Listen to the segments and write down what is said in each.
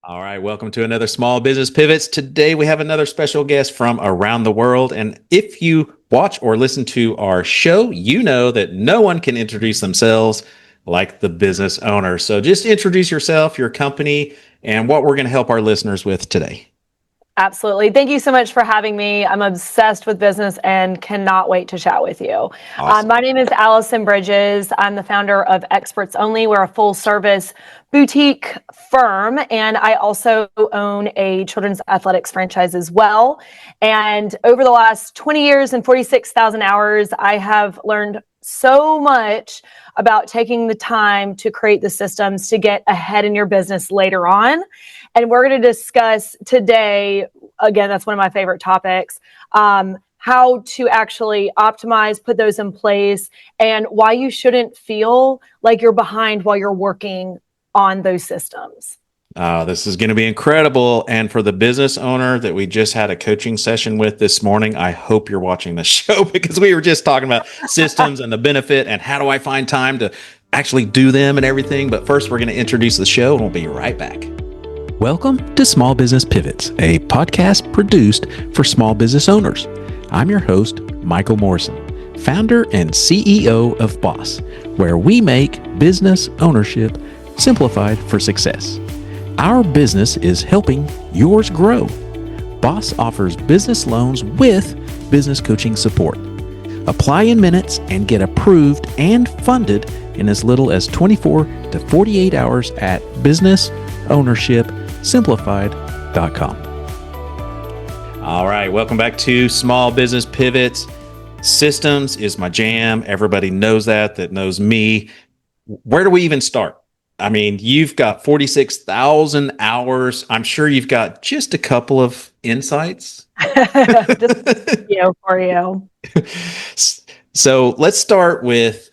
All right, welcome to another Small Business Pivots. Today we have another special guest from around the world. And if you watch or listen to our show, you know that no one can introduce themselves like the business owner. So just introduce yourself, your company, and what we're going to help our listeners with today. Absolutely. Thank you so much for having me. I'm obsessed with business and cannot wait to chat with you. Awesome. My name is Allison Bridges. I'm the founder of Experts Only. We're a full service boutique firm, and I also own a children's athletics franchise as well. And over the last 20 years and 46,000 hours, I have learned so much about taking the time to create the systems to get ahead in your business later on. And we're going to discuss today, again, that's one of my favorite topics, how to actually optimize, put those in place, and why you shouldn't feel like you're behind while you're working on those systems. This is going to be incredible. And for the business owner that we just had a coaching session with this morning, I hope you're watching the show because we were just talking about systems and the benefit and how do I find time to actually do them and everything. But first, we're going to introduce the show and we'll be right back. Welcome to Small Business Pivots, a podcast produced for small business owners. I'm your host, Michael Morrison, founder and CEO of Boss, where we make business ownership simplified for success. Our business is helping yours grow. Boss offers business loans with business coaching support. Apply in minutes and get approved and funded in as little as 24 to 48 hours at businessownershipsimplified.com. All right, welcome back to Small Business Pivots. Systems is my jam. Everybody knows that knows me. Where do we even start? I mean, you've got 46,000 hours. I'm sure you've got just a couple of insights. Just for you. So let's start with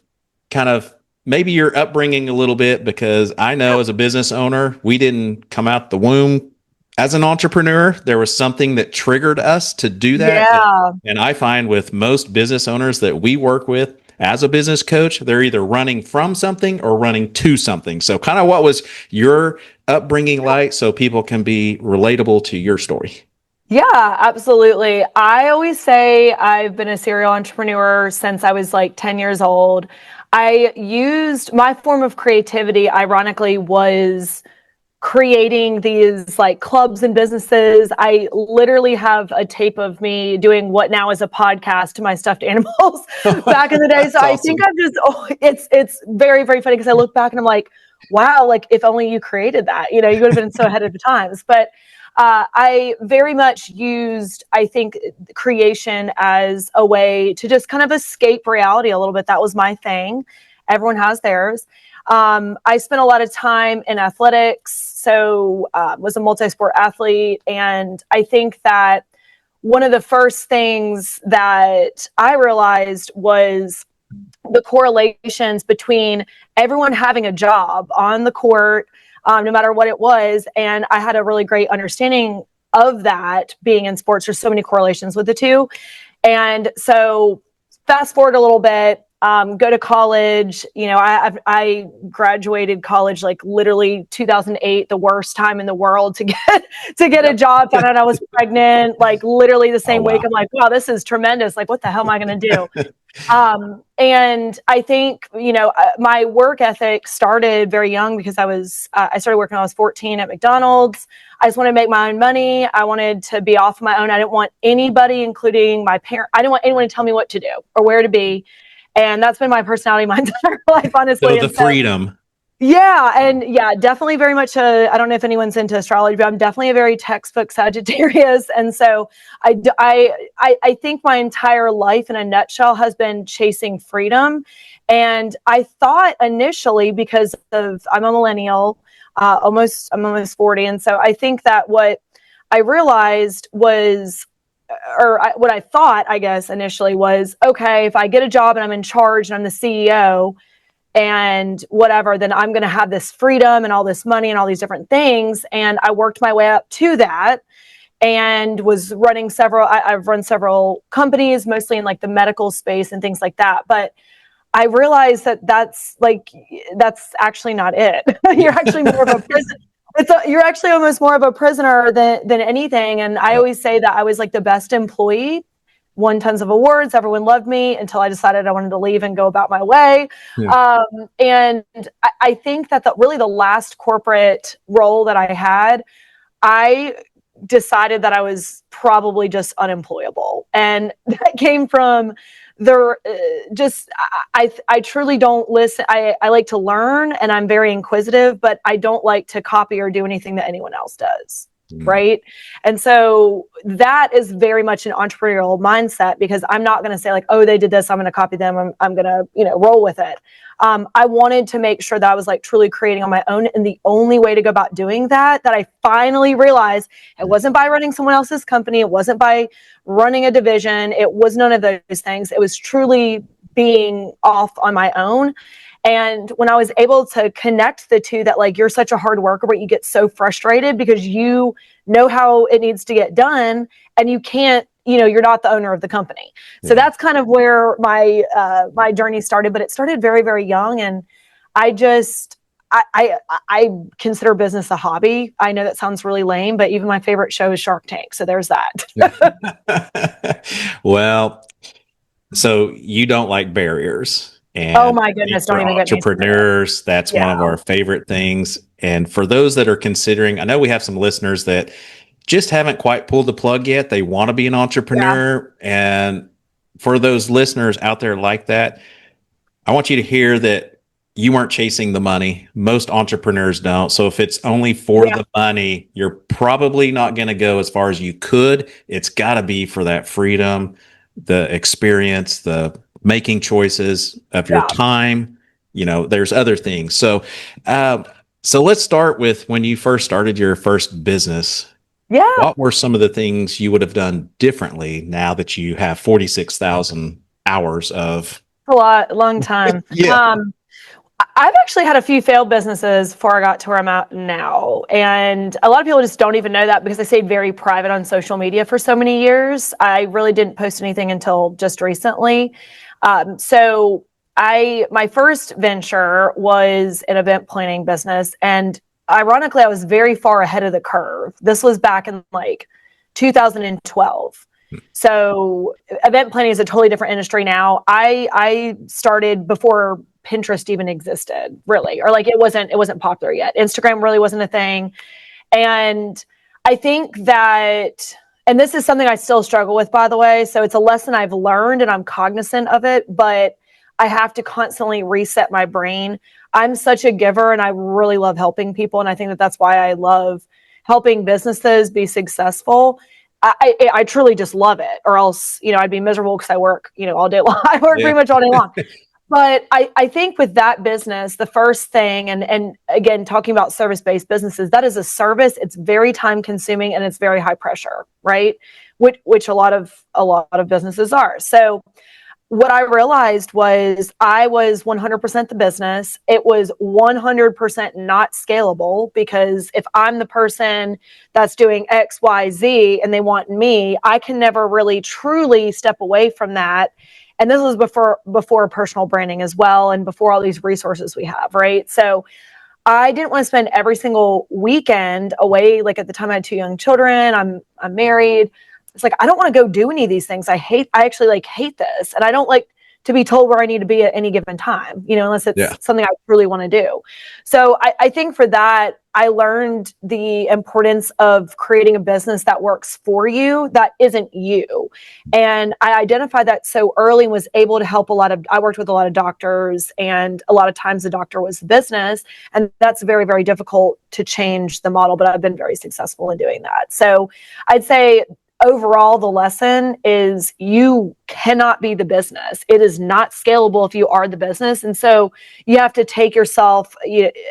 kind of maybe your upbringing a little bit, because I know as a business owner, we didn't come out the womb as an entrepreneur. There was something that triggered us to do that. Yeah. And I find with most business owners that we work with, as a business coach, they're either running from something or running to something. So kind of what was your upbringing like so people can be relatable to your story? Yeah, absolutely. I always say I've been a serial entrepreneur since I was like 10 years old. I used my form of creativity, ironically, was creating these like clubs and businesses. I literally have a tape of me doing what now is a podcast to my stuffed animals back in the day. So I think I'm just, it's very, very funny because I look back and I'm like, wow, like if only you created that, you would have been so ahead of the times. But I very much used, I think, creation as a way to just kind of escape reality a little bit. That was my thing. Everyone has theirs. I spent a lot of time in athletics, so was a multi-sport athlete. And I think that one of the first things that I realized was the correlations between everyone having a job on the court, no matter what it was. And I had a really great understanding of that being in sports. There's so many correlations with the two. And so fast forward a little bit, go to college. I graduated college like literally 2008, the worst time in the world to get a job. Found out I was pregnant, like literally the same week. I'm like, wow, this is tremendous. Like, what the hell am I going to do? And I think, my work ethic started very young because I started working when I was 14 at McDonald's. I just wanted to make my own money. I wanted to be off my own. I didn't want anybody, including my parents. I didn't want anyone to tell me what to do or where to be. And that's been my personality my entire life, honestly. So the freedom. Yeah. And yeah, definitely very much I don't know if anyone's into astrology, but I'm definitely a very textbook Sagittarius. And so I think my entire life in a nutshell has been chasing freedom. And I thought initially, because I'm a millennial, I'm almost 40. And so I think that what I realized was, what I thought, I guess, initially was, okay, if I get a job and I'm in charge and I'm the CEO and whatever, then I'm going to have this freedom and all this money and all these different things. And I worked my way up to that and was running I've run several companies, mostly in like the medical space and things like that. But I realized that's actually not it. You're actually more of a You're actually almost more of a prisoner than anything. And I always say that I was like the best employee, won tons of awards. Everyone loved me until I decided I wanted to leave and go about my way. Yeah. And I think that really the last corporate role that I had, I decided that I was probably just unemployable. And that came from I truly don't listen. I like to learn and I'm very inquisitive, but I don't like to copy or do anything that anyone else does. Right. And so that is very much an entrepreneurial mindset, because I'm not going to say like, oh, they did this, I'm going to copy them. I'm going to, roll with it. I wanted to make sure that I was like truly creating on my own. And the only way to go about doing that I finally realized, it wasn't by running someone else's company. It wasn't by running a division. It was none of those things. It was truly being off on my own. And when I was able to connect the two, that like, you're such a hard worker, but you get so frustrated because you know how it needs to get done and you can't, you're not the owner of the company. So that's kind of where my journey started, but it started very, very young. And I consider business a hobby. I know that sounds really lame, but even my favorite show is Shark Tank. So there's that. Well, so you don't like barriers. And oh my goodness, don't even get me started. Entrepreneurs, that's one of our favorite things. And for those that are considering, I know we have some listeners that just haven't quite pulled the plug yet. They want to be an entrepreneur. And for those listeners out there like that, I want you to hear that you weren't chasing the money. Most entrepreneurs don't. So if it's only for the money, you're probably not going to go as far as you could. It's got to be for that freedom, the experience, the making choices of your time. There's other things. So let's start with when you first started your first business. Yeah. What were some of the things you would have done differently now that you have 46,000 hours of? Long time. I've actually had a few failed businesses before I got to where I'm at now. And a lot of people just don't even know that because I stayed very private on social media for so many years. I really didn't post anything until just recently. So my first venture was an event planning business. And ironically, I was very far ahead of the curve. This was back in like 2012. So event planning is a totally different industry now. I started before Pinterest even existed, really, or like it wasn't popular yet. Instagram really wasn't a thing. And I think that, and this is something I still struggle with, by the way. So it's a lesson I've learned and I'm cognizant of it, but I have to constantly reset my brain. I'm such a giver and I really love helping people. And I think that that's why I love helping businesses be successful. I truly just love it, or else, I'd be miserable because I work, all day long. I work pretty much all day long. But I think with that business, the first thing, and again, talking about service-based businesses, that is a service. It's very time consuming and it's very high pressure, right? Which a lot of businesses are. So what I realized was I was 100% the business. It was 100% not scalable, because if I'm the person that's doing X, Y, Z and they want me, I can never really truly step away from that. And this was before personal branding as well, and before all these resources we have, right? So I didn't want to spend every single weekend away. Like at the time I had 2 young children, I'm married. It's like, I don't want to go do any of these things. I actually hate this. And I don't like to be told where I need to be at any given time, unless it's something I really want to do. So I think for that, I learned the importance of creating a business that works for you, that isn't you. And I identified that so early and was able to help I worked with a lot of doctors, and a lot of times the doctor was the business. And that's very, very difficult to change the model, but I've been very successful in doing that. So I'd say overall, the lesson is you cannot be the business. It is not scalable if you are the business. And so you have to take yourself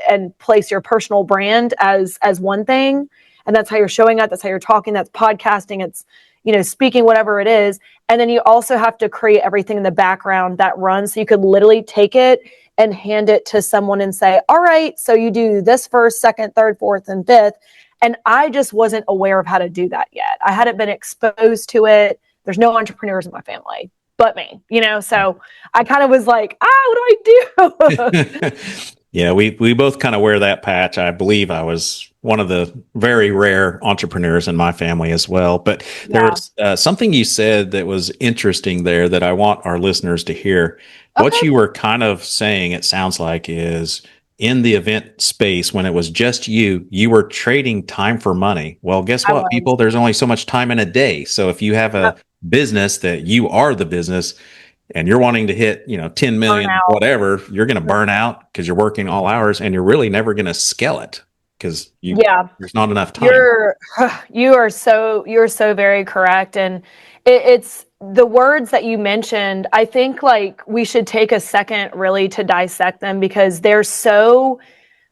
and place your personal brand as one thing. And that's how you're showing up. That's how you're talking. That's podcasting. It's, speaking, whatever it is. And then you also have to create everything in the background that runs. So you could literally take it and hand it to someone and say, all right, so you do this first, second, third, fourth, and fifth. And I just wasn't aware of how to do that yet. I hadn't been exposed to it. There's no entrepreneurs in my family but me, so I kind of was like, what do I do? Yeah, we both kind of wear that patch. I believe I was one of the very rare entrepreneurs in my family as well. But there Yeah. was something you said that was interesting there that I want our listeners to hear. What Okay. you were kind of saying, it sounds like, is in the event space when it was just you were trading time for money. Well, guess I what, was. people? There's only so much time in a day. So if you have a Yep. business that you are the business, and you're wanting to hit, 10 million, Burnout. whatever, you're going to burn out because you're working all hours and you're really never going to scale it because Yeah. there's not enough time. You're you're so very correct. And it's the words that you mentioned. I think like we should take a second really to dissect them because they're so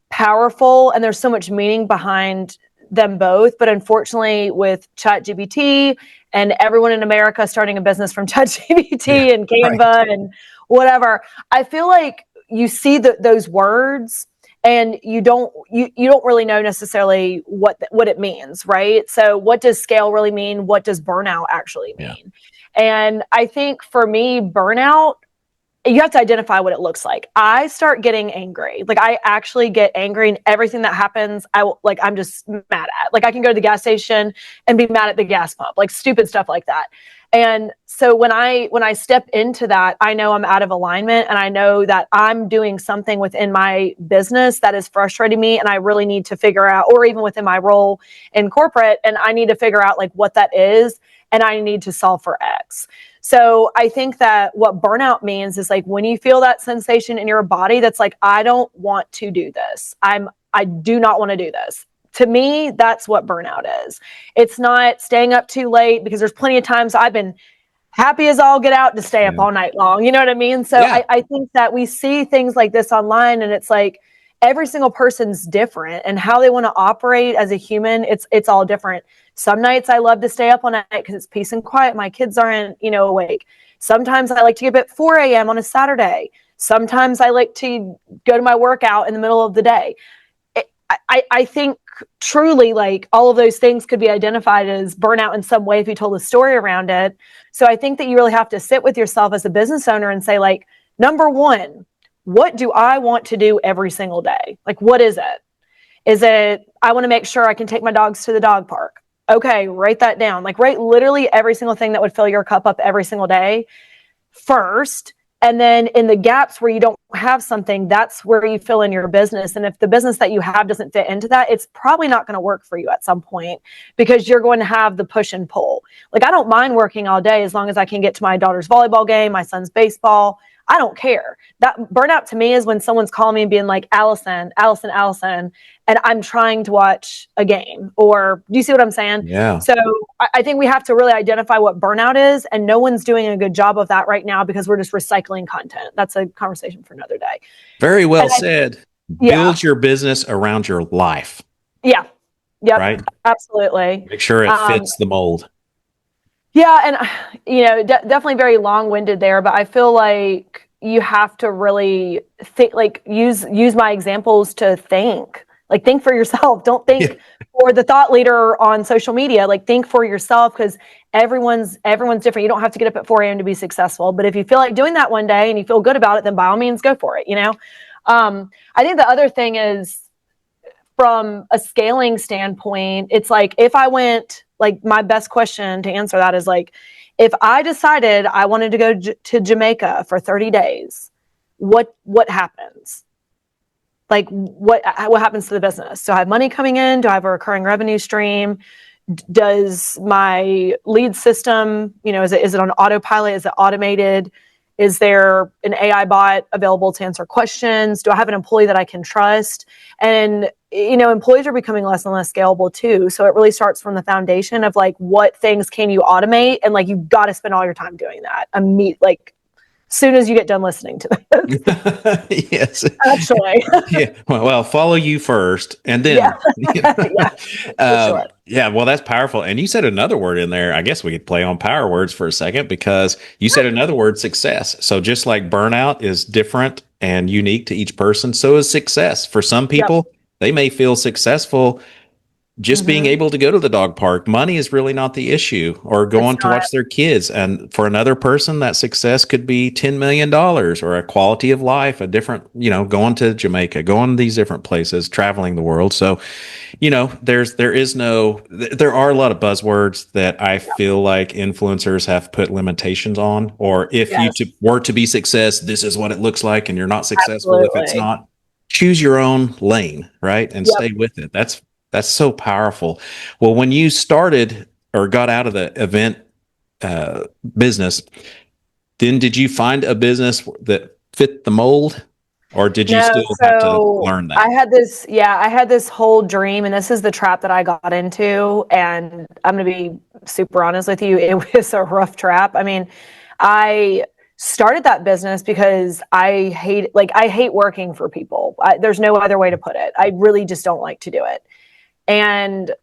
powerful and there's so much meaning behind them both. But unfortunately, with ChatGPT and everyone in America starting a business from Yeah, ChatGPT and right. Canva and whatever, I feel like you see those words and you don't really know necessarily what it means, right? So what does scale really mean? What does burnout actually Yeah. mean? And I think for me, burnout, you have to identify what it looks like. I start getting angry. Like I actually get angry and everything that happens, I'm just mad at. Like I can go to the gas station and be mad at the gas pump, like stupid stuff like that. And so when I step into that, I know I'm out of alignment and I know that I'm doing something within my business that is frustrating me and I really need to figure out, or even within my role in corporate, and I need to figure out like what that is and I need to solve for X. So I think that what burnout means is like when you feel that sensation in your body that's like, I don't want to do this. I do not want to do this. To me, that's what burnout is. It's not staying up too late because there's plenty of times I've been happy as all get out to stay up Yeah. all night long. You know what I mean? So Yeah. I think that we see things like this online and it's like every single person's different and how they want to operate as a human, it's all different. Some nights I love to stay up all night because it's peace and quiet. My kids aren't, awake. Sometimes I like to get up at 4 a.m. on a Saturday. Sometimes I like to go to my workout in the middle of the day. I think truly like all of those things could be identified as burnout in some way if you told a story around it. So I think that you really have to sit with yourself as a business owner and say like, number one, what do I want to do every single day? Like, what is it? Is it, I want to make sure I can take my dogs to the dog park. Okay, write that down. Like, write literally every single thing that would fill your cup up every single day first. And then in the gaps where you don't have something, that's where you fill in your business. And if the business that you have doesn't fit into that, it's probably not going to work for you at some point because you're going to have the push and pull. Like, I don't mind working all day as long as I can get to my daughter's volleyball game, my son's baseball. I don't care. That burnout to me is when someone's calling me and being like, Allison, Allison, Allison, and I'm trying to watch a game. Or do you see what I'm saying? Yeah. So I think we have to really identify what burnout is, and no one's doing a good job of that right now because we're just recycling content. That's a conversation for another day. Very well And said. yeah, Build your business around your life, yeah, yep, right? absolutely. Make sure it Um, fits the mold. Yeah, and definitely very long-winded there, but I feel like you have to really think, like use my examples to think. Like think for yourself. Don't Yeah. think for the thought leader on social media. Like think for yourself because everyone's different. You don't have to get up at 4 a.m. to be successful. But if you feel like doing that one day and you feel good about it, then by all means go for it. I think the other thing is from a scaling standpoint, it's like if I went, like my best question to answer that is like, if I decided I wanted to go to Jamaica for 30 days, what happens? Like what happens to the business? Do I have money coming in? Do I have a recurring revenue stream? Does my lead system, is it on autopilot? Is it automated? Is there an AI bot available to answer questions? Do I have an employee that I can trust? And, employees are becoming less and less scalable too. So it really starts from the foundation of like, what things can you automate? And like, you've got to spend all your time doing that. Like, soon as you get done listening to this. Yes. Actually. Yeah. Well, follow you first and then, Yeah. Yeah, for sure. yeah, well, that's powerful. And you said another word in there. I guess we could play on power words for a second because you said another word, success. So just like burnout is different and unique to each person, so is success. For some Yep. people, they may feel successful just being able to go to the dog park. Money is really not the issue, or going to watch their kids. And for another person, that success could be $10 million or a quality of life, a different, going to Jamaica, going to these different places, traveling the world. So, there are a lot of buzzwords that I feel like influencers have put limitations on, or if Yes, were to be success, this is what it looks like, and you're not successful if it's absolutely. not. Choose your own lane, right? And Yep. stay with it. That's so powerful. Well, when you started or got out of the event business, then did you find a business that fit the mold, or did you No, still have to so learn I that? had this whole dream, and this is the trap that I got into. And I'm going to be super honest with you. It was a rough trap. I mean, I started that business because I hate working for people. There's no other way to put it. I really just don't like to do it. And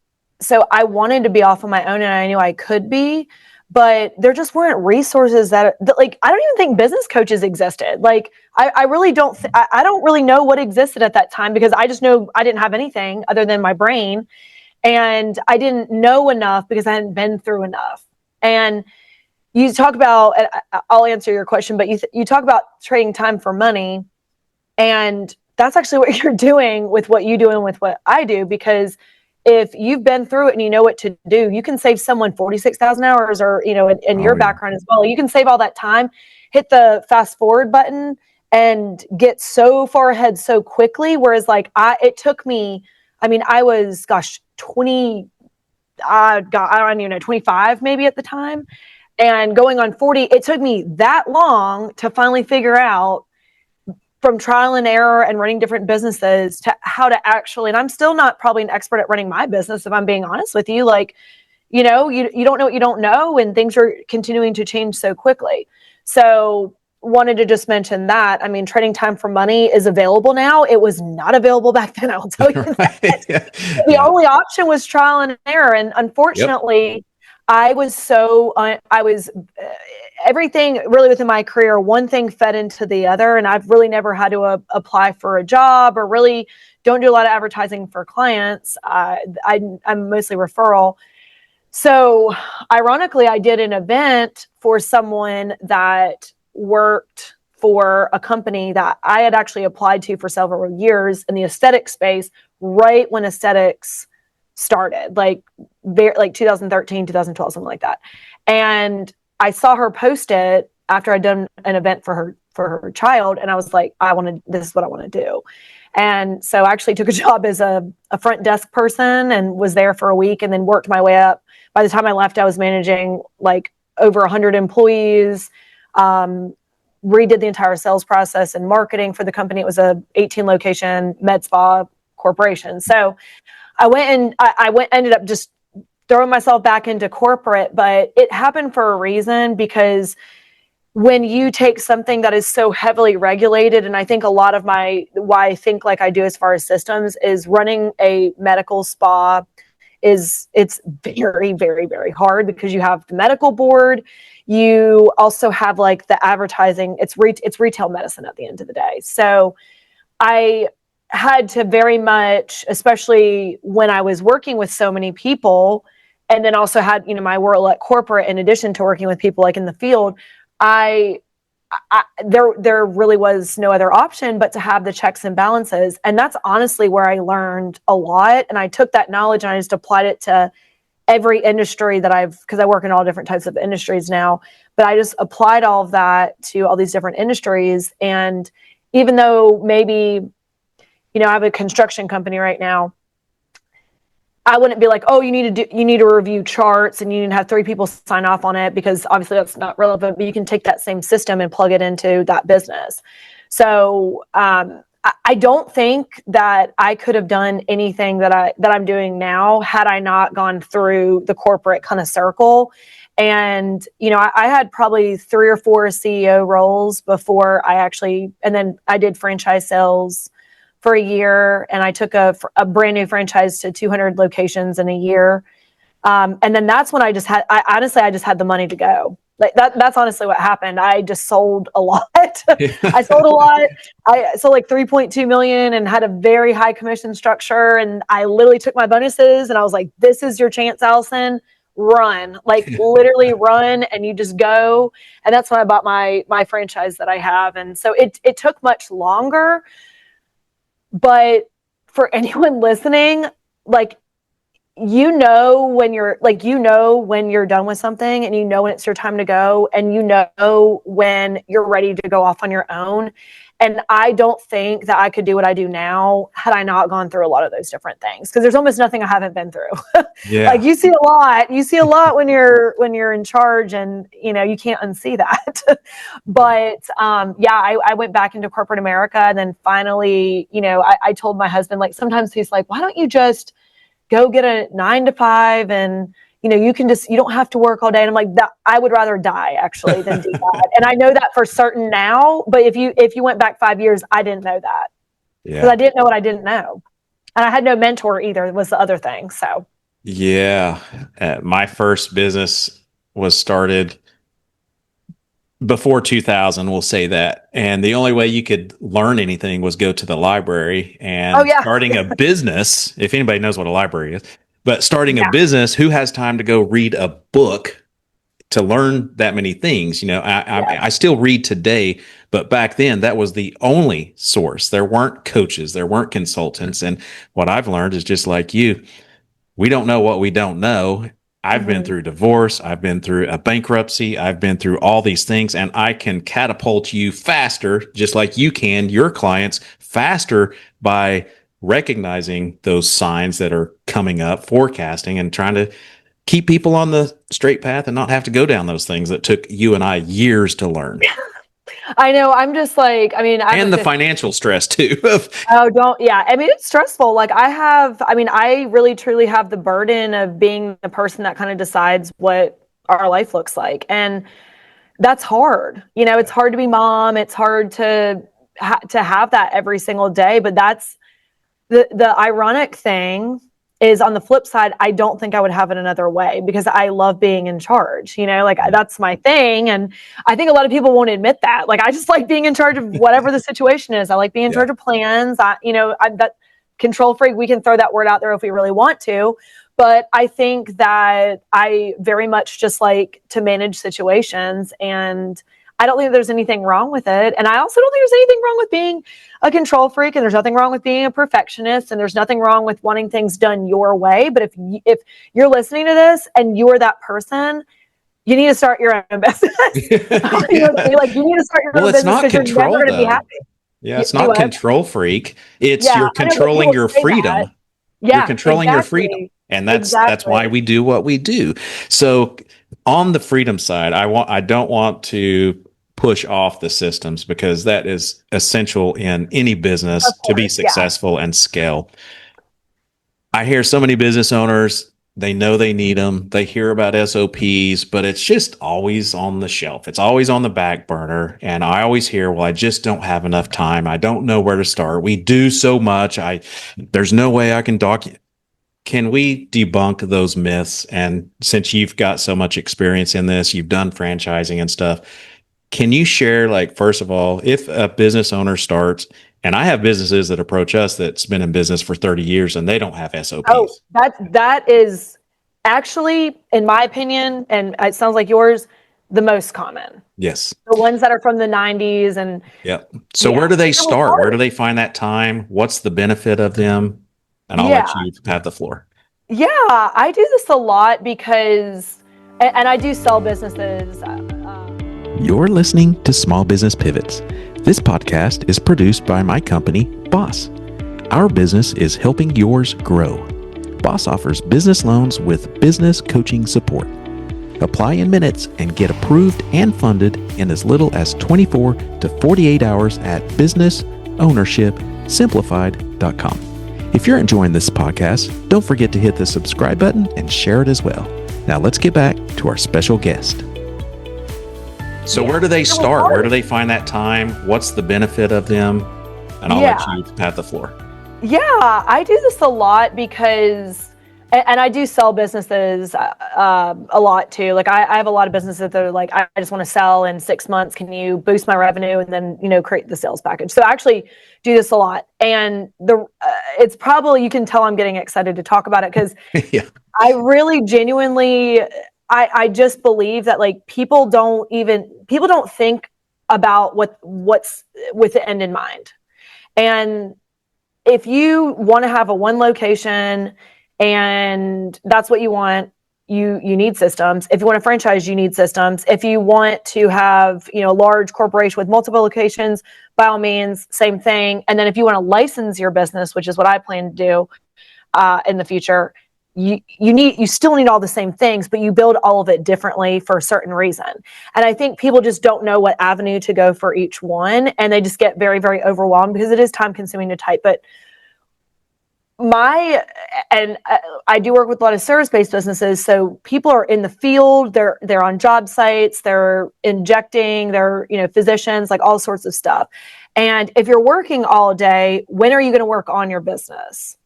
so I wanted to be off on my own, and I knew I could be, but there just weren't resources that like, I don't even think business coaches existed. Like, I really don't, I don't really know what existed at that time, because I just know I didn't have anything other than my brain. And I didn't know enough because I hadn't been through enough. And you talk about, I'll answer your question, but you talk about trading time for money. And that's actually what you're doing with what you do and with what I do, because if you've been through it and you know what to do, you can save someone 46,000 hours, or, in your Oh, yeah. background as well. You can save all that time, hit the fast forward button, and get so far ahead so quickly. Whereas like it took me, I mean, I was, 20, I don't even know, 25 maybe at the time, and going on 40. It took me that long to finally figure out, from trial and error and running different businesses, to how to actually, and I'm still not probably an expert at running my business, if I'm being honest with you. Like, you don't know what you don't know, and things are continuing to change so quickly. So wanted to just mention that. I mean, trading time for money is available now. It was not available back then, I'll tell you that. Right. Yeah. The Yeah. only option was trial and error. And Yep. unfortunately, I was everything really within my career, one thing fed into the other. And I've really never had to apply for a job, or really don't do a lot of advertising for clients. I'm mostly referral. So ironically, I did an event for someone that worked for a company that I had actually applied to for several years in the aesthetic space, right when aesthetics started, like 2013, 2012, something like that. And I saw her post it after I'd done an event for her child, and I was like, this is what I want to do. And so I actually took a job as a front desk person, and was there for a week, and then worked my way up. By the time I left, I was managing like over 100 employees, redid the entire sales process and marketing for the company. It was a 18 location med spa corporation. So I ended up just throwing myself back into corporate, but it happened for a reason, because when you take something that is so heavily regulated, and I think a lot of why I think like I do as far as systems, is running a medical spa it's very, very, very hard, because you have the medical board. You also have like the advertising. It's retail medicine at the end of the day. So I had to very much, especially when I was working with so many people, and then also had, my world at corporate, in addition to working with people like in the field, there really was no other option but to have the checks and balances. And that's honestly where I learned a lot. And I took that knowledge and I just applied it to every industry because I work in all different types of industries now, but I just applied all of that to all these different industries. And even though maybe, I have a construction company right now, I wouldn't be like, oh, you need to review charts and you need to have 3 people sign off on it, because obviously that's not relevant, but you can take that same system and plug it into that business. So I don't think that I could have done anything that I'm doing now had I not gone through the corporate kind of circle. And, I had probably 3 or 4 CEO roles before and then I did franchise sales for a year, and I took a brand new franchise to 200 locations in a year. And then that's when I just had the money to go. Like that's honestly what happened. I just sold a lot. I sold a lot. I sold like 3.2 million and had a very high commission structure. And I literally took my bonuses and I was like, this is your chance, Allison. Run, like literally run, and you just go. And that's when I bought my franchise that I have. And so it took much longer. But for anyone listening, like, when you're done with something, and when it's your time to go, and when you're ready to go off on your own. And I don't think that I could do what I do now had I not gone through a lot of those different things, because there's almost nothing I haven't been through. Yeah. Like you see a lot when you're in charge, and you can't unsee that. But I went back into corporate America, and then finally, I told my husband, like, sometimes he's like, why don't you just go get a 9 to 5 and you don't have to work all day. And I'm like, that I would rather die actually than do that. And I know that for certain now, but if you went back 5 years, I didn't know that. Because I didn't know what I didn't know. And I had no mentor either, was the other thing. So yeah, my first business was started before 2000, we'll say that. And the only way you could learn anything was go to the library. And starting a business, if anybody knows what a library is, but starting a business, who has time to go read a book to learn that many things? I still read today, but back then that was the only source. There weren't coaches, there weren't consultants. And what I've learned is just like you, we don't know what we don't know. I've been through divorce. I've been through a bankruptcy. I've been through all these things, and I can catapult you faster, just like you can your clients faster, by recognizing those signs that are coming up, forecasting, and trying to keep people on the straight path and not have to go down those things that took you and I years to learn. I know. I'm just like, and the financial stress too. It's stressful. Like I really truly have the burden of being the person that kind of decides what our life looks like. And that's hard. It's hard to be mom. It's hard to have that every single day. But that's the ironic thing is, on the flip side, I don't think I would have it another way, because I love being in charge, that's my thing. And I think a lot of people won't admit that. Like, I just like being in charge of whatever the situation is. I like being in charge of plans. I'm that control freak. We can throw that word out there if we really want to, but I think that I very much just like to manage situations, and I don't think there's anything wrong with it. And I also don't think there's anything wrong with being a control freak, and there's nothing wrong with being a perfectionist, and there's nothing wrong with wanting things done your way. But if you're listening to this and you are that person, you need to start your own business. You need to start your own business, because you're never going to be happy. Yeah, it's not control freak. It's you're controlling your freedom. You're controlling your freedom. And that's why we do what we do. So on the freedom side, I don't want to push off the systems, because that is essential in any business to be successful and scale. I hear so many business owners, they know they need them. They hear about SOPs, but it's just always on the shelf. It's always on the back burner. And I always hear, well, I just don't have enough time. I don't know where to start. We do so much. There's no way I can document. Can we debunk those myths? And since you've got so much experience in this, you've done franchising and stuff, can you share, like, first of all, if a business owner starts, and I have businesses that approach us that's been in business for 30 years and they don't have SOPs. Oh, that is actually, in my opinion, and it sounds like yours, the most common. Yes. The ones that are from the 90s. And so where do they start? Where do they find that time? What's the benefit of them? And I'll let you have the floor. Yeah, I do this a lot because, and I do sell businesses. You're listening to Small Business Pivots. This podcast is produced by my company, Boss. Our business is helping yours grow. Boss offers business loans with business coaching support. Apply in minutes and get approved and funded in as little as 24 to 48 hours at businessownershipsimplified.com. If you're enjoying this podcast, don't forget to hit the subscribe button and share it as well. Now let's get back to our special guest. So where do they start? Where do they find that time? What's the benefit of them? And I'll let you have the floor. Yeah, I do this a lot because, And I do sell businesses a lot too. Like I have a lot of businesses that are like, I just want to sell in 6 months. Can you boost my revenue and then, create the sales package? So I actually do this a lot. And it's probably, you can tell I'm getting excited to talk about it because Yeah. I really genuinely, I just believe that like people don't think about what's with the end in mind. And if you want to have a one location and that's what you want, you need systems. If you want a franchise, you need systems. If you want to have, a large corporation with multiple locations, by all means, same thing. And then if you want to license your business, which is what I plan to do in the future, you still need all the same things, but you build all of it differently for a certain reason. And I think people just don't know what avenue to go for each one, and they just get very, very overwhelmed because it is time consuming to type. But I do work with a lot of service-based businesses, so people are in the field, they're on job sites, they're injecting, they're physicians, like all sorts of stuff. And if you're working all day, when are you going to work on your business?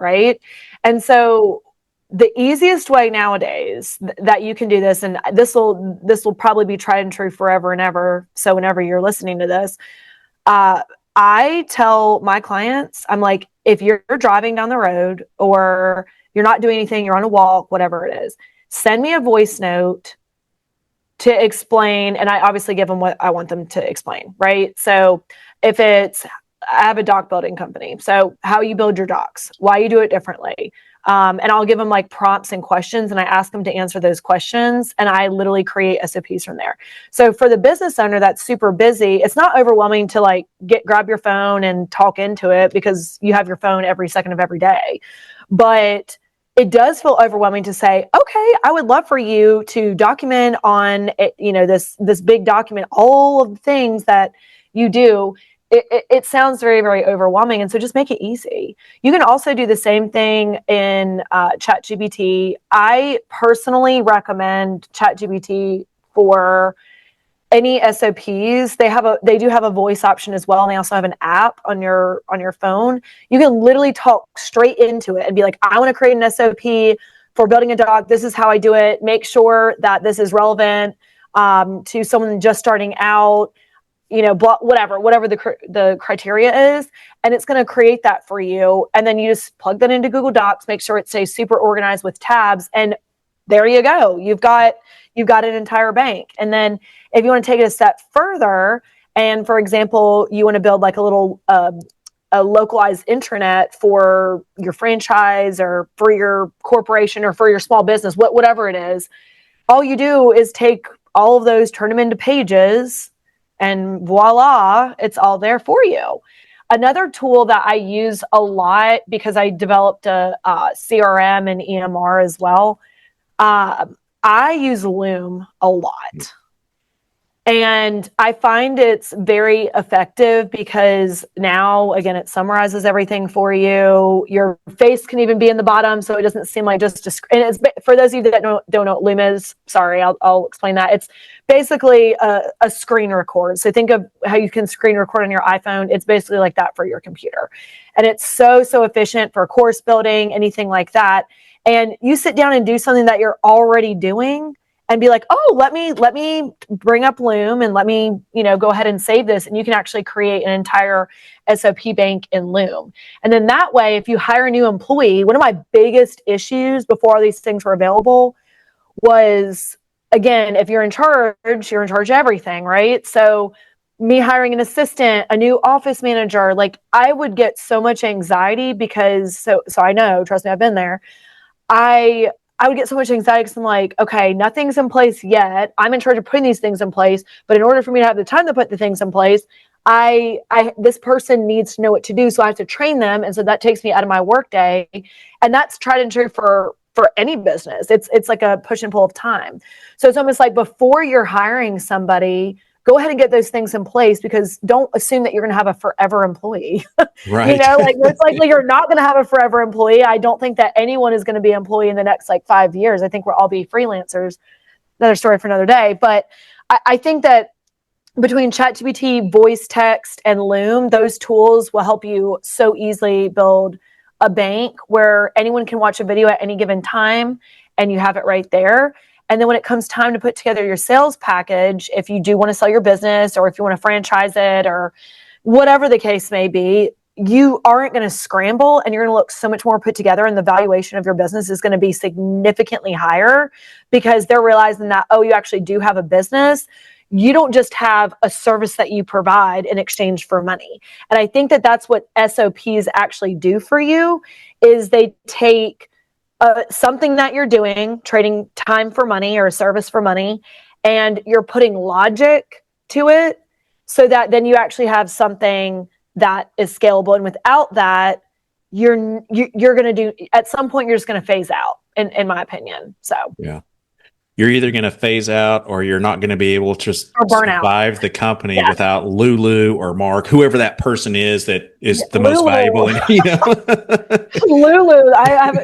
Right? And so the easiest way nowadays that you can do this, and this will probably be tried and true forever and ever. So whenever you're listening to this, I tell my clients, I'm like, if you're driving down the road or you're not doing anything, you're on a walk, whatever it is, send me a voice note to explain. And I obviously give them what I want them to explain, right? So if it's, I have a dock building company. So how you build your docks, why you do it differently. And I'll give them like prompts and questions, and I ask them to answer those questions, and I literally create SOPs from there. So for the business owner that's super busy, it's not overwhelming to like grab your phone and talk into it because you have your phone every second of every day. But it does feel overwhelming to say, okay, I would love for you to document on, this big document, all of the things that you do. It sounds very, very overwhelming. And so just make it easy. You can also do the same thing in ChatGPT. I personally recommend ChatGPT for any SOPs. They do have a voice option as well. And they also have an app on your phone. You can literally talk straight into it and be like, I want to create an SOP for building a dog. This is how I do it. Make sure that this is relevant to someone just starting out. Whatever the criteria is, and it's going to create that for you. And then you just plug that into Google Docs, make sure it stays super organized with tabs, and there you go. You've got an entire bank. And then if you want to take it a step further, and for example, you want to build like a little a localized intranet for your franchise or for your corporation or for your small business, whatever it is, all you do is take all of those, turn them into pages, and voila, it's all there for you. Another tool that I use a lot because I developed a CRM and EMR as well. I use Loom a lot. And I find it's very effective because now, again, it summarizes everything for you. Your face can even be in the bottom, so it doesn't seem like just a screen. And it's, for those of you that don't know what Loom is, sorry, I'll explain that. It's basically a screen record. So think of how you can screen record on your iPhone. It's basically like that for your computer. And it's so efficient for course building, anything like that. And you sit down and do something that you're already doing and be like, oh, let me bring up Loom and let me, go ahead and save this. And you can actually create an entire SOP bank in Loom. And then that way, if you hire a new employee, one of my biggest issues before all these things were available was, again, if you're in charge of everything, right? So me hiring an assistant, a new office manager, like I would get so much anxiety because, so I know, trust me, I've been there. I would get so much anxiety because I'm like, okay, nothing's in place yet. I'm in charge of putting these things in place. But in order for me to have the time to put the things in place, this person needs to know what to do. So I have to train them. And so that takes me out of my workday. And that's tried and true for any business. It's like a push and pull of time. So it's almost like before you're hiring somebody, go ahead and get those things in place, because don't assume that you're going to have a forever employee. Right. Like most likely you're not going to have a forever employee. I don't think that anyone is going to be an employee in the next 5 years. I think we'll all be freelancers. Another story for another day. But I think that between ChatGPT, voice text, and Loom, those tools will help you so easily build a bank where anyone can watch a video at any given time and you have it right there. And then when it comes time to put together your sales package, if you do want to sell your business or if you want to franchise it or whatever the case may be, you aren't going to scramble and you're going to look so much more put together, and the valuation of your business is going to be significantly higher because they're realizing that, oh, you actually do have a business. You don't just have a service that you provide in exchange for money. And I think that that's what SOPs actually do for you, is they take something that you're doing, trading time for money or a service for money, and you're putting logic to it so that then you actually have something that is scalable. And without that, you're going to do, at some point, you're just going to phase out, in my opinion. So yeah. You're either going to phase out or you're not going to be able to survive the company without Lulu or Mark, whoever that person is that is the most valuable. Lulu,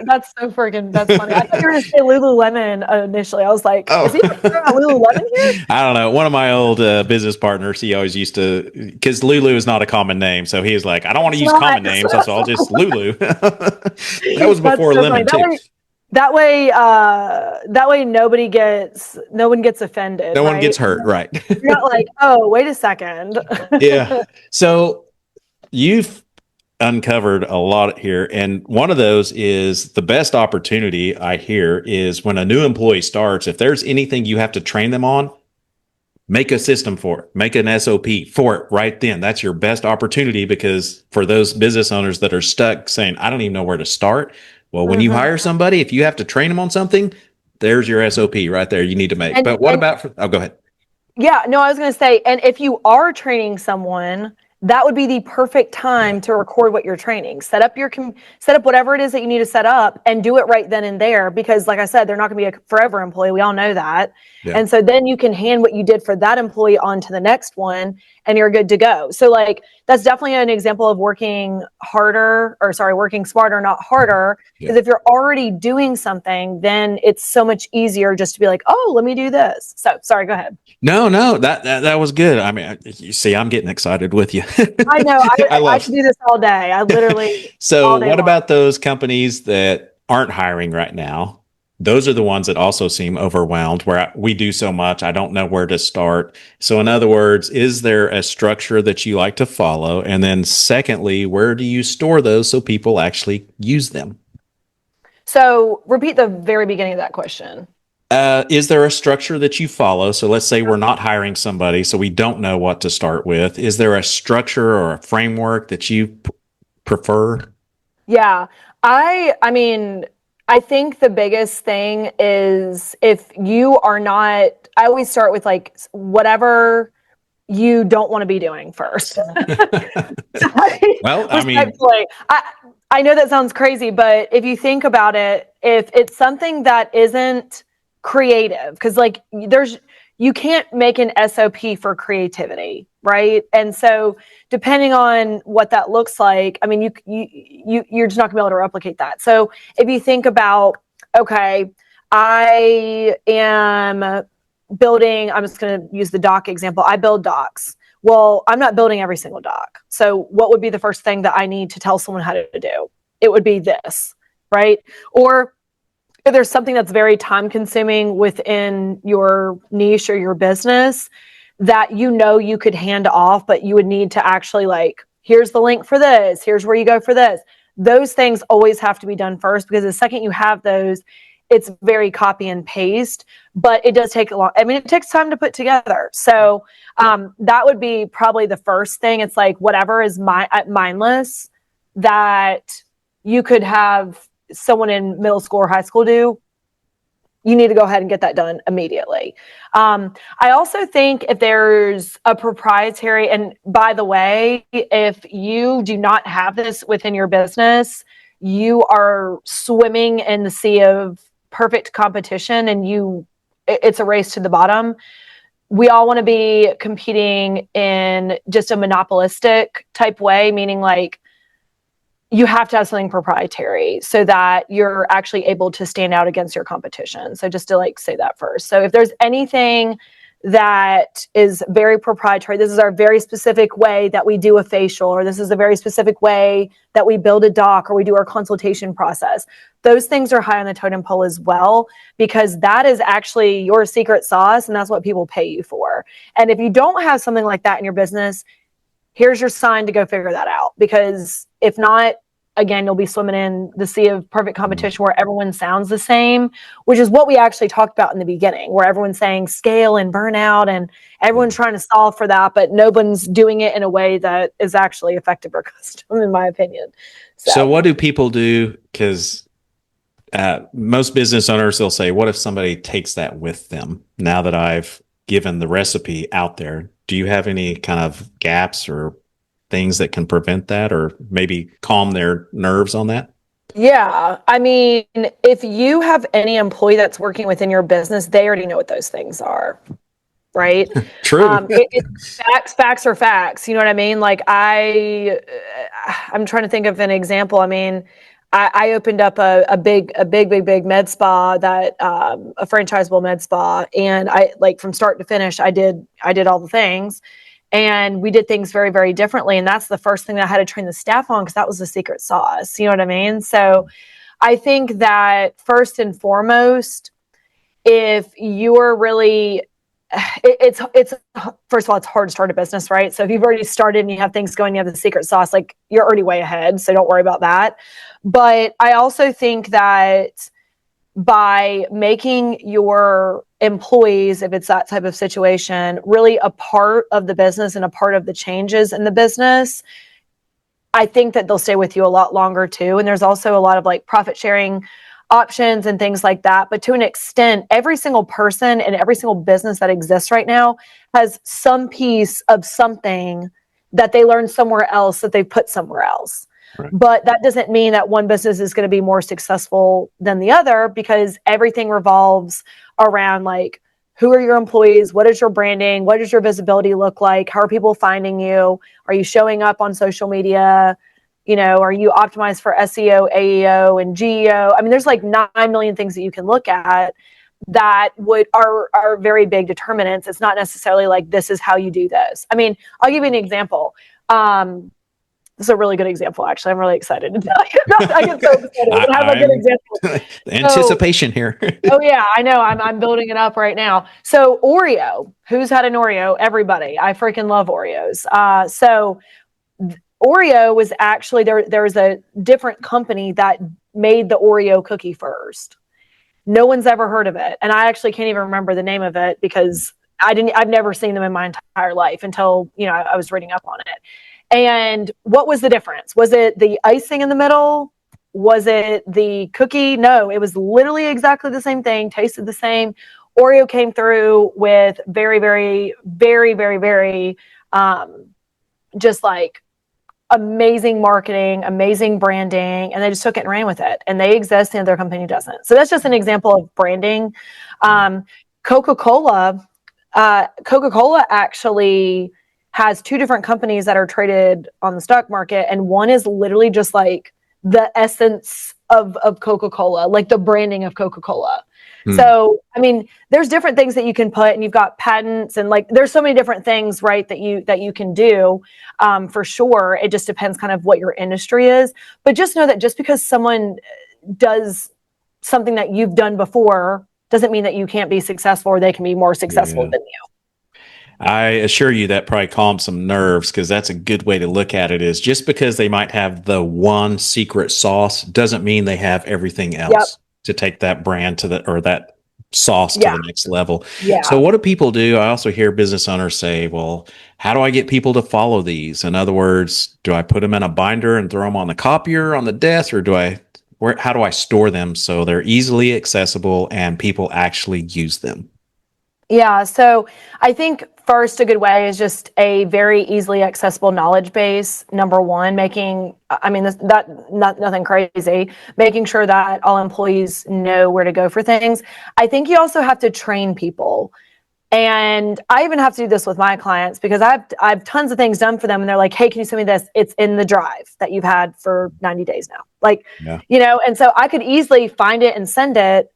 that's so freaking, that's funny. I thought you were going to say Lululemon initially. I was like, is he talking about Lululemon here? I don't know. One of my old business partners, he always used to, because Lulu is not a common name. So he was like, I don't want to use common names. So I'll just Lulu. That was before Lemon too. That way, no one gets offended. No one gets hurt, right? You're not like, oh, wait a second. Yeah. So you've uncovered a lot here, and one of those is the best opportunity I hear is when a new employee starts. If there's anything you have to train them on, make a system for it, make an SOP for it right then. That's your best opportunity, because for those business owners that are stuck saying, I don't even know where to start. Well, when you hire somebody, if you have to train them on something, there's your SOP right there you need to make. But what about, go ahead. Yeah, no, I was going to say, and if you are training someone, that would be the perfect time to record what you're training. Set up whatever it is that you need to set up and do it right then and there, because like I said, they're not going to be a forever employee. We all know that. Yeah. And so then you can hand what you did for that employee on to the next one and you're good to go. So like, that's definitely an example of working smarter, not harder. Because if you're already doing something, then it's so much easier just to be like, oh, let me do this. So sorry, go ahead. No, that was good. I mean, you see, I'm getting excited with you. I know. I could do this all day. I literally. So what about those companies that aren't hiring right now? Those are the ones that also seem overwhelmed, where we do so much, I don't know where to start. So in other words, is there a structure that you like to follow? And then secondly, where do you store those so people actually use them? So repeat the very beginning of that question. Is there a structure that you follow? So let's say we're not hiring somebody, so we don't know what to start with. Is there a structure or a framework that you prefer? Yeah, I mean, I think the biggest thing is if you are not, I always start with like whatever you don't want to be doing first. Well, I mean, I know that sounds crazy, but if you think about it, if it's something that isn't creative, because like you can't make an SOP for creativity, right? And so depending on what that looks like, I mean, you're just not gonna be able to replicate that. So if you think about, okay, I am building, I'm just gonna use the doc example. I build docs. Well, I'm not building every single doc. So what would be the first thing that I need to tell someone how to do? It would be this, right? Or if there's something that's very time consuming within your niche or your business that you could hand off, but you would need to actually like, here's the link for this, here's where you go for this. Those things always have to be done first, because the second you have those, it's very copy and paste, but it does take a long, I mean, it takes time to put together. So that would be probably the first thing. It's like whatever is mindless that you could have someone in middle school or high school do, you need to go ahead and get that done immediately. I also think if there's a proprietary, and by the way, if you do not have this within your business, you are swimming in the sea of perfect competition and it's a race to the bottom. We all want to be competing in just a monopolistic type way, meaning like, you have to have something proprietary so that you're actually able to stand out against your competition. So just to like say that first. So if there's anything that is very proprietary. This is our very specific way that we do a facial, or this is a very specific way that we build a doc or we do our consultation process. Those things are high on the totem pole as well, because that is actually your secret sauce, and that's what people pay you for. And if you don't have something like that in your business, here's your sign to go figure that out, because if not, again, you'll be swimming in the sea of perfect competition where everyone sounds the same, which is what we actually talked about in the beginning, where everyone's saying scale and burnout and everyone's trying to solve for that, but no one's doing it in a way that is actually effective or custom, in my opinion. So what do people do? Because most business owners, they'll say, what if somebody takes that with them now that I've given the recipe out there? Do you have any kind of gaps or things that can prevent that, or maybe calm their nerves on that? Yeah. I mean, if you have any employee that's working within your business, they already know what those things are. Right. True. Facts are facts. You know what I mean? Like I'm trying to think of an example. I mean, I opened up a big med spa, that a franchisable med spa, and I, like, from start to finish, I did all the things. And we did things very, very differently. And that's the first thing that I had to train the staff on, because that was the secret sauce. You know what I mean? So I think that first and foremost, if you're really, it's first of all, it's hard to start a business, right? So if you've already started and you have things going, you have the secret sauce, like, you're already way ahead. So don't worry about that. But I also think that by making your employees, if it's that type of situation, really a part of the business and a part of the changes in the business, I think that they'll stay with you a lot longer too. And there's also a lot of like profit sharing options and things like that. But to an extent, every single person and every single business that exists right now has some piece of something that they learned somewhere else that they put somewhere else. Right. But that doesn't mean that one business is going to be more successful than the other, because everything revolves around, like, who are your employees? What is your branding? What does your visibility look like? How are people finding you? Are you showing up on social media? You know, are you optimized for SEO, AEO, and GEO? I mean, there's like 9 million things that you can look at that are very big determinants. It's not necessarily like, this is how you do this. I mean, I'll give you an example. This is a really good example, actually. I'm really excited to tell you. I get so excited. I have a good example. Anticipation here. Oh yeah, I know. I'm building it up right now. So Oreo, who's had an Oreo? Everybody. I freaking love Oreos. So Oreo was actually, there was a different company that made the Oreo cookie first. No one's ever heard of it. And I actually can't even remember the name of it, because I've never seen them in my entire life until, I was reading up on it. And what was the difference? Was it the icing in the middle? Was it the cookie? No, it was literally exactly the same thing, tasted the same. Oreo came through with very, very, very, very, very, just like amazing marketing, amazing branding, and they just took it and ran with it. And they exist and their company doesn't. So that's just an example of branding. Coca-Cola actually has 2 different companies that are traded on the stock market. And one is literally just like the essence of Coca-Cola, like the branding of Coca-Cola. So, I mean, there's different things that you can put, and you've got patents, and like, there's so many different things, right, that you can do, for sure. It just depends kind of what your industry is. But just know that just because someone does something that you've done before doesn't mean that you can't be successful, or they can be more successful than you. I assure you that probably calms some nerves, because that's a good way to look at it. Is just because they might have the one secret sauce doesn't mean they have everything else to take that brand to that sauce to the next level. Yeah. So what do people do? I also hear business owners say, well, how do I get people to follow these? In other words, do I put them in a binder and throw them on the copier on the desk, or how do I store them so they're easily accessible and people actually use them? Yeah. So I think first, a good way is just a very easily accessible knowledge base. Number one, nothing crazy, making sure that all employees know where to go for things. I think you also have to train people. And I even have to do this with my clients, because I've tons of things done for them, and they're like, hey, can you send me this? It's in the drive that you've had for 90 days now. Like, and so I could easily find it and send it.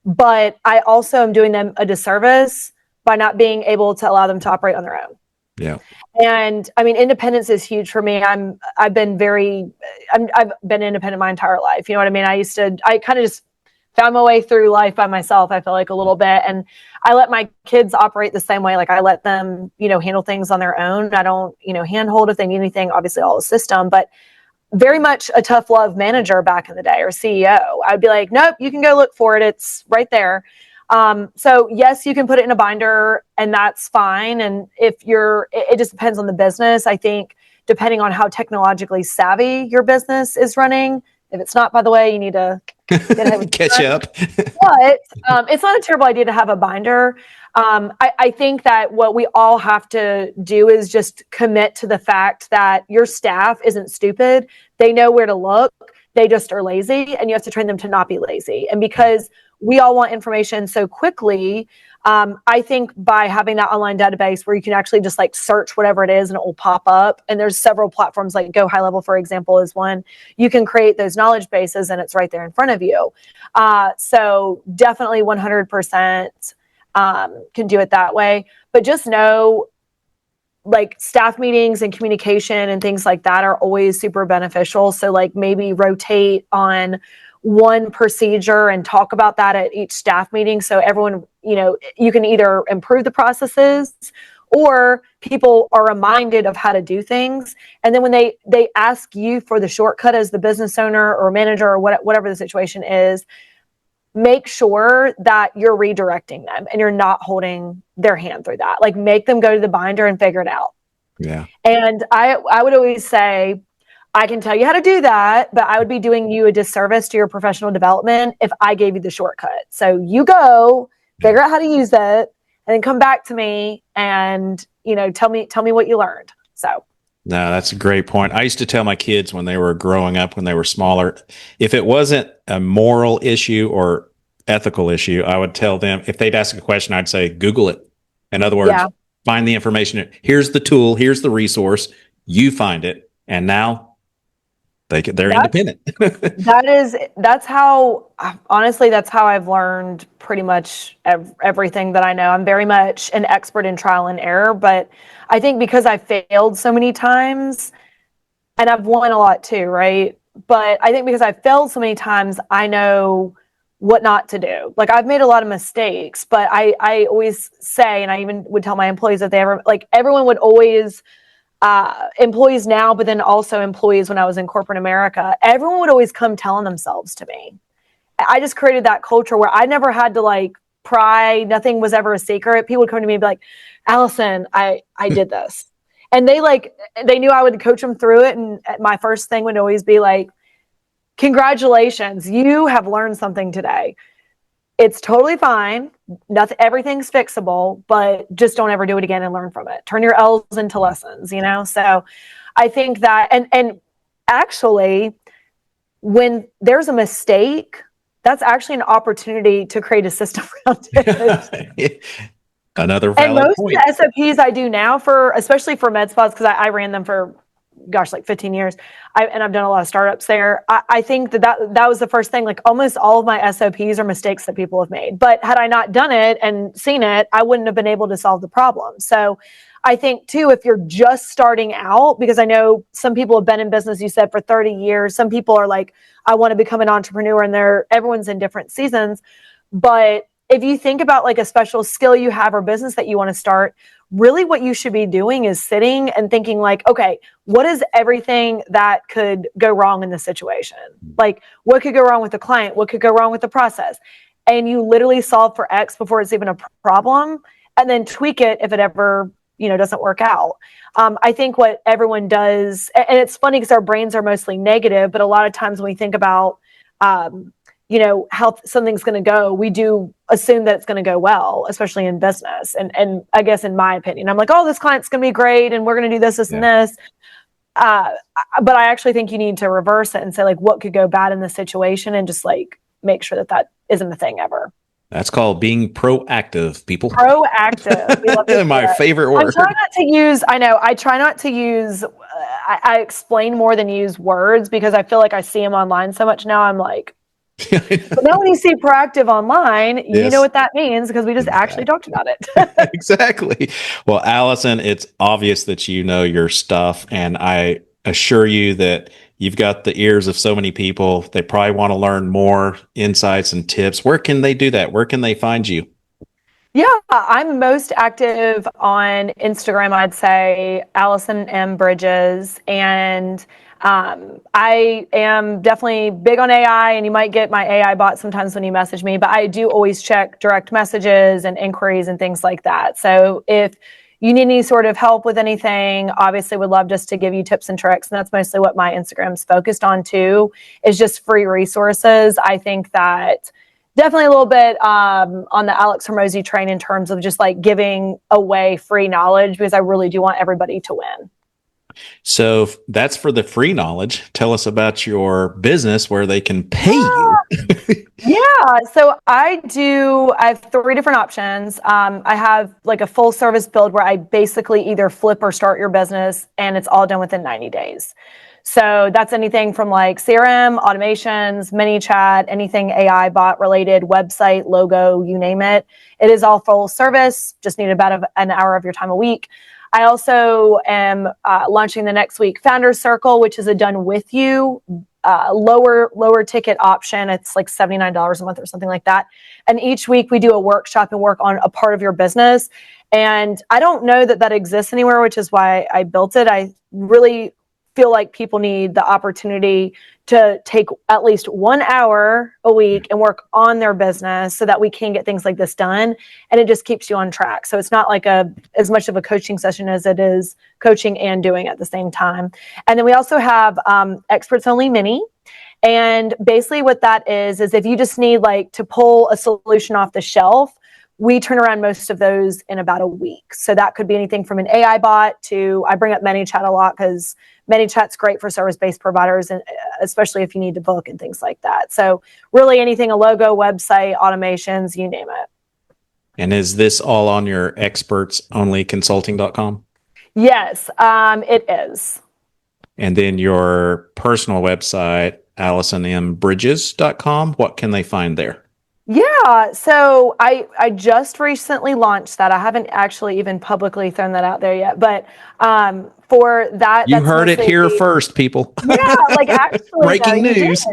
But I also am doing them a disservice by not being able to allow them to operate on their own. Yeah. And I mean, independence is huge for me. I've been independent my entire life. You know what I mean? I kind of just found my way through life by myself, I feel like, a little bit. And I let my kids operate the same way. Like, I let them, handle things on their own. I don't, handhold if they need anything, obviously all the system, but very much a tough love manager back in the day, or CEO. I'd be like, nope, you can go look for it. It's right there. So yes, you can put it in a binder, and that's fine. And it just depends on the business. I think depending on how technologically savvy your business is running. If it's not, by the way, you need to get ahead with catch up. But it's not a terrible idea to have a binder. I think that what we all have to do is just commit to the fact that your staff isn't stupid. They know where to look. They just are lazy, and you have to train them to not be lazy. And because we all want information so quickly, I think by having that online database where you can actually just like search whatever it is and it will pop up. And there's several platforms, like Go High Level, for example, is one. You can create those knowledge bases and it's right there in front of you. So definitely 100% can do it that way. But just know, like, staff meetings and communication and things like that are always super beneficial. So like maybe rotate on one procedure and talk about that at each staff meeting. So everyone, you can either improve the processes or people are reminded of how to do things. And then when they ask you for the shortcut as the business owner or manager or whatever the situation is, make sure that you're redirecting them and you're not holding their hand through that. Like, make them go to the binder and figure it out. Yeah. And I would always say, I can tell you how to do that, but I would be doing you a disservice to your professional development if I gave you the shortcut. So you go figure out how to use it and then come back to me and, tell me what you learned. So. No, that's a great point. I used to tell my kids when they were growing up, when they were smaller, if it wasn't a moral issue or ethical issue, I would tell them, if they'd ask a question, I'd say, Google it. In other words, find the information. Here's the tool. Here's the resource. You find it. And now they're independent. That's how I've learned pretty much everything that I know. I'm very much an expert in trial and error, but I think because I failed so many times, and I've won a lot too, right? But I think because I've failed so many times, I know what not to do. Like, I've made a lot of mistakes, but I always say, and I even would tell my employees that everyone would always, employees now, but then also employees when I was in corporate America, everyone would always come telling themselves to me. I just created that culture where I never had to pry. Nothing was ever a secret. People would come to me and be like, Allison, I did this. And they knew I would coach them through it. And my first thing would always be like, congratulations, you have learned something today. It's totally fine. Everything's fixable, but just don't ever do it again and learn from it. Turn your L's into lessons, So I think that, and actually, when there's a mistake, that's actually an opportunity to create a system around it. Another valid and most point. of the SOPs I do now, especially for med spas, because I ran them for 15 years. And I've done a lot of startups there. I think that was the first thing. Like, almost all of my SOPs are mistakes that people have made. But had I not done it and seen it, I wouldn't have been able to solve the problem. So I think too, if you're just starting out, because I know some people have been in business, you said, for 30 years. Some people are like, I want to become an entrepreneur, and everyone's in different seasons. But if you think about a special skill you have or business that you want to start, really what you should be doing is sitting and thinking okay, what is everything that could go wrong in this situation? What could go wrong with the client? What could go wrong with the process? And you literally solve for X before it's even a problem, and then tweak it if it ever, doesn't work out. I think what everyone does, and it's funny because our brains are mostly negative, but a lot of times when we think about, how something's going to go, we do assume that it's going to go well, especially in business. And I guess in my opinion, I'm like, oh, this client's going to be great, and we're going to do this, and this. But I actually think you need to reverse it and say, what could go bad in this situation, and just make sure that isn't a thing ever. That's called being proactive, people. Proactive. My favorite word. I try not to use, I explain more than use words, because I feel like I see them online so much now. I'm like, But now when you see proactive online, you Yes. know what that means because we just actually talked about it. Exactly. Well, Allison, it's obvious that you know your stuff, and I assure you that you've got the ears of so many people. They probably want to learn more insights and tips. Where can they do that? Where can they find you? Yeah, I'm most active on Instagram, I'd say Allison M. Bridges. And I am definitely big on AI, and you might get my AI bot sometimes when you message me, but I do always check direct messages and inquiries and things like that. So if you need any sort of help with anything, obviously would love just to give you tips and tricks. And that's mostly what my Instagram's focused on too, is just free resources. I think that definitely a little bit on the Alex Hormozy train in terms of just like giving away free knowledge, because I really do want everybody to win. So that's for the free knowledge. Tell us about your business where they can pay you. Yeah, so I have three different options. I have like a full service build where I basically either flip or start your business, and it's all done within 90 days. So that's anything from like CRM, automations, mini chat, anything AI bot related, website, logo, you name it. It is all full service, just need about an hour of your time a week. I also am launching the next week Founders Circle, which is a done with you lower ticket option. It's like $79 a month or something like that. And each week we do a workshop and work on a part of your business. And I don't know that exists anywhere, which is why I built it. I really feel like people need the opportunity to take at least 1 hour a week and work on their business so that we can get things like this done. And it just keeps you on track. So it's not like as much of a coaching session as it is coaching and doing at the same time. And then we also have experts only mini. And basically what that is if you just need like to pull a solution off the shelf, we turn around most of those in about a week. So that could be anything from an AI bot to, I bring up ManyChat a lot because ManyChat's great for service-based providers, and especially if you need to book and things like that. So really anything, a logo, website, automations, you name it. And is this all on your expertsonlyconsulting.com? Yes, it is. And then your personal website, AllisonMBridges.com. What can they find there? Yeah, so I just recently launched that. I haven't actually even publicly thrown that out there yet, but for that, you heard it here first, people. Yeah, like actually breaking news.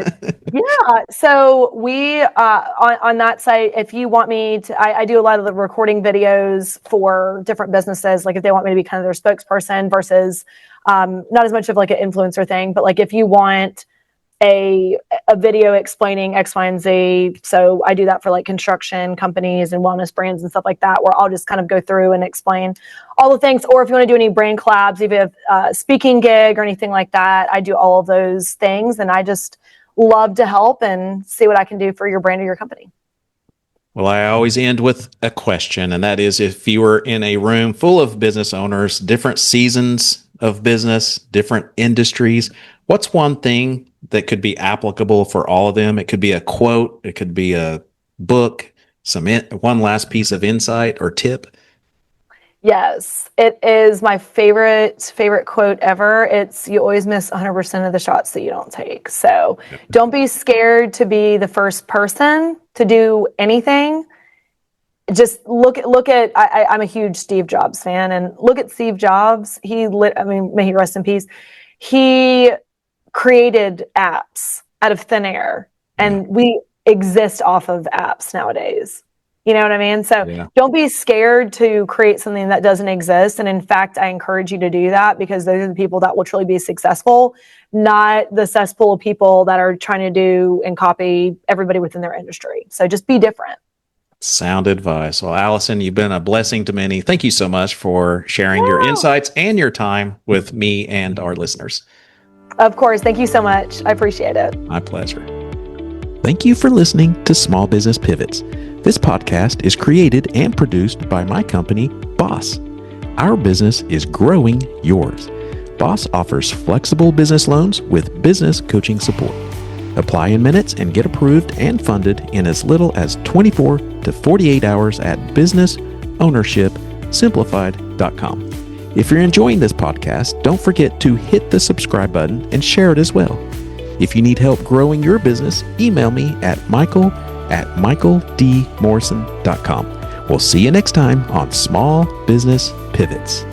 Yeah, so we on that site, if you want me to, I do a lot of the recording videos for different businesses. Like if they want me to be kind of their spokesperson versus not as much of like an influencer thing, but like if you want a video explaining X, Y, and Z. So I do that for like construction companies and wellness brands and stuff like that, where I'll just kind of go through and explain all the things. Or if you want to do any brand collabs, if you have a speaking gig or anything like that, I do all of those things. And I just love to help and see what I can do for your brand or your company. Well, I always end with a question, and that is, if you were in a room full of business owners, different seasons of business, different industries, what's one thing that could be applicable for all of them? It could be a quote, it could be a book, one last piece of insight or tip. Yes, it is my favorite quote ever. It's, you always miss 100% of the shots that you don't take. So don't be scared to be the first person to do anything. Just look at I'm a huge Steve Jobs fan, and look at Steve Jobs. May he rest in peace. He created apps out of thin air, and we exist off of apps nowadays. You know what I mean? So don't be scared to create something that doesn't exist. And in fact, I encourage you to do that, because those are the people that will truly be successful, not the cesspool of people that are trying to do and copy everybody within their industry. So just be different. Sound advice. Well, Allison, you've been a blessing to many. Thank you so much for sharing your insights and your time with me and our listeners. Of course. Thank you so much. I appreciate it. My pleasure. Thank you for listening to Small Business Pivots. This podcast is created and produced by my company, Boss. Our business is growing yours. Boss offers flexible business loans with business coaching support. Apply in minutes and get approved and funded in as little as 24 to 48 hours at businessownershipsimplified.com. If you're enjoying this podcast, don't forget to hit the subscribe button and share it as well. If you need help growing your business, email me at michael@michaeldmorrison.com. We'll see you next time on Small Business Pivots.